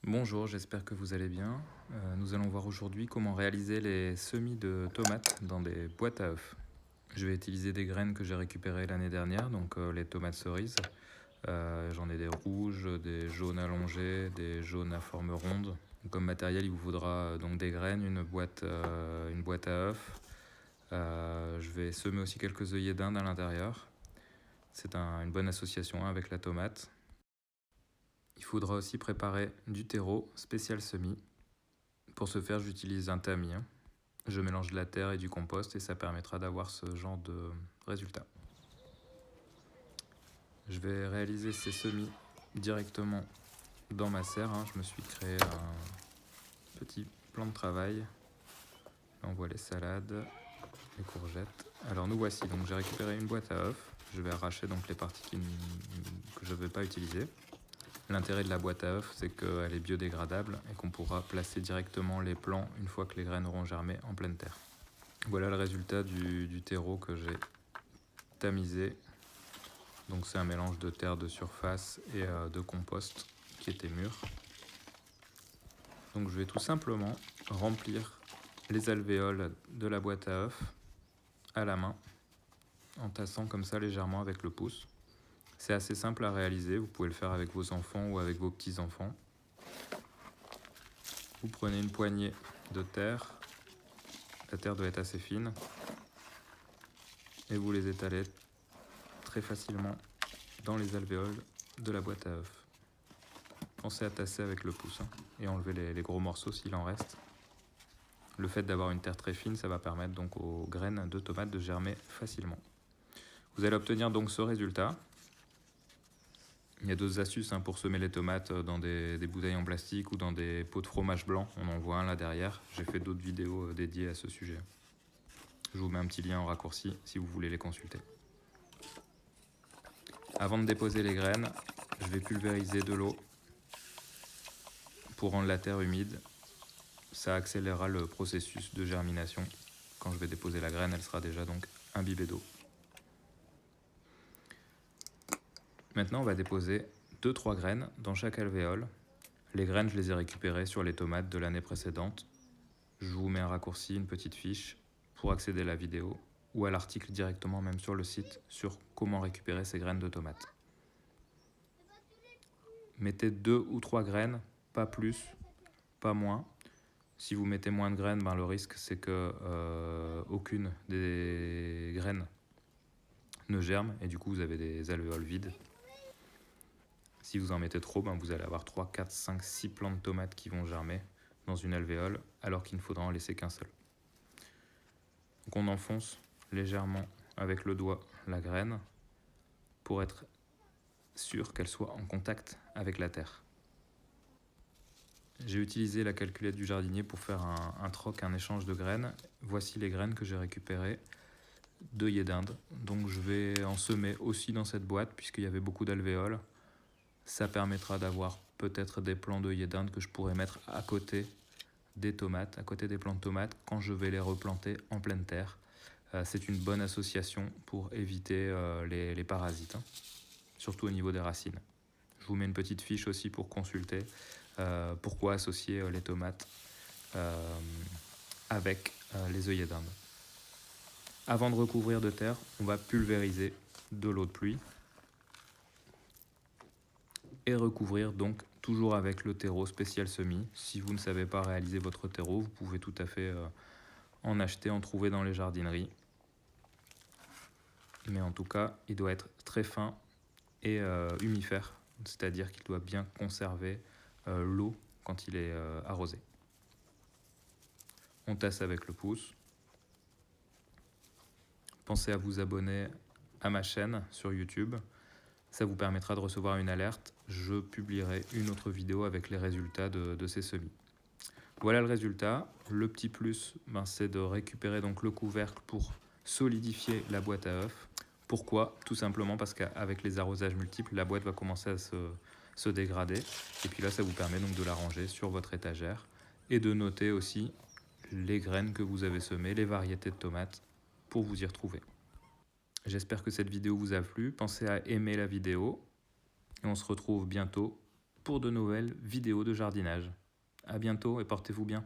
Bonjour, j'espère que vous allez bien. Nous allons voir aujourd'hui comment réaliser les semis de tomates dans des boîtes à œufs. Je vais utiliser des graines que j'ai récupérées l'année dernière, donc les tomates cerises. J'en ai des rouges, des jaunes allongés, des jaunes à forme ronde. Comme matériel, il vous faudra donc des graines, une boîte à œufs. Je vais semer aussi quelques œillets d'Inde à l'intérieur. C'est une bonne association avec la tomate. Il faudra aussi préparer du terreau spécial semis. Pour ce faire, j'utilise un tamis. Je mélange de la terre et du compost et ça permettra d'avoir ce genre de résultat. Je vais réaliser ces semis directement dans ma serre. Je me suis créé un petit plan de travail. Là, on voit les salades, les courgettes. Alors nous voici, donc j'ai récupéré une boîte à œufs. Je vais arracher donc les parties que je ne vais pas utiliser. L'intérêt de la boîte à œufs, c'est qu'elle est biodégradable et qu'on pourra placer directement les plants une fois que les graines auront germé en pleine terre. Voilà le résultat du terreau que j'ai tamisé. Donc c'est un mélange de terre de surface et de compost qui était mûr. Donc je vais tout simplement remplir les alvéoles de la boîte à œufs à la main, en tassant comme ça légèrement avec le pouce. C'est assez simple à réaliser, vous pouvez le faire avec vos enfants ou avec vos petits-enfants. Vous prenez une poignée de terre, la terre doit être assez fine, et vous les étalez très facilement dans les alvéoles de la boîte à œufs. Pensez à tasser avec le pouce et enlever les gros morceaux s'il en reste. Le fait d'avoir une terre très fine, ça va permettre donc aux graines de tomates de germer facilement. Vous allez obtenir donc ce résultat. Il y a d'autres astuces pour semer les tomates dans des bouteilles en plastique ou dans des pots de fromage blanc. On en voit un là derrière. J'ai fait d'autres vidéos dédiées à ce sujet. Je vous mets un petit lien en raccourci si vous voulez les consulter. Avant de déposer les graines, je vais pulvériser de l'eau pour rendre la terre humide. Ça accélérera le processus de germination. Quand je vais déposer la graine, elle sera déjà donc imbibée d'eau. Maintenant, on va déposer 2-3 graines dans chaque alvéole. Les graines, je les ai récupérées sur les tomates de l'année précédente. Je vous mets un raccourci, une petite fiche pour accéder à la vidéo ou à l'article directement même sur le site sur comment récupérer ces graines de tomates. Mettez 2 ou 3 graines, pas plus, pas moins. Si vous mettez moins de graines, le risque c'est que aucune des graines ne germe et du coup vous avez des alvéoles vides. Si vous en mettez trop, vous allez avoir 3, 4, 5, 6 plants de tomates qui vont germer dans une alvéole alors qu'il ne faudra en laisser qu'un seul. Donc on enfonce légèrement avec le doigt la graine pour être sûr qu'elle soit en contact avec la terre. J'ai utilisé la calculette du jardinier pour faire un troc, un échange de graines. Voici les graines que j'ai récupérées d'œillets d'Inde. Donc je vais en semer aussi dans cette boîte puisqu'il y avait beaucoup d'alvéoles. Ça permettra d'avoir peut-être des plants d'œillets d'Inde que je pourrais mettre à côté des tomates, à côté des plants de tomates quand je vais les replanter en pleine terre. C'est une bonne association pour éviter les parasites, surtout au niveau des racines. Je vous mets une petite fiche aussi pour consulter pourquoi associer les tomates avec les œillets d'Inde. Avant de recouvrir de terre, on va pulvériser de l'eau de pluie et recouvrir donc toujours avec le terreau spécial semis. Si vous ne savez pas réaliser votre terreau, vous pouvez tout à fait en acheter, en trouver dans les jardineries. Mais en tout cas, il doit être très fin et humifère, c'est-à-dire qu'il doit bien conserver l'eau quand il est arrosé. On tasse avec le pouce. Pensez à vous abonner à ma chaîne sur YouTube. Ça vous permettra de recevoir une alerte. Je publierai une autre vidéo avec les résultats de ces semis. Voilà le résultat. Le petit plus, c'est de récupérer donc le couvercle pour solidifier la boîte à œufs. Pourquoi ? Tout simplement parce qu'avec les arrosages multiples, la boîte va commencer à se dégrader. Et puis là, ça vous permet donc de la ranger sur votre étagère et de noter aussi les graines que vous avez semées, les variétés de tomates pour vous y retrouver. J'espère que cette vidéo vous a plu. Pensez à aimer la vidéo et on se retrouve bientôt pour de nouvelles vidéos de jardinage. À bientôt et portez-vous bien.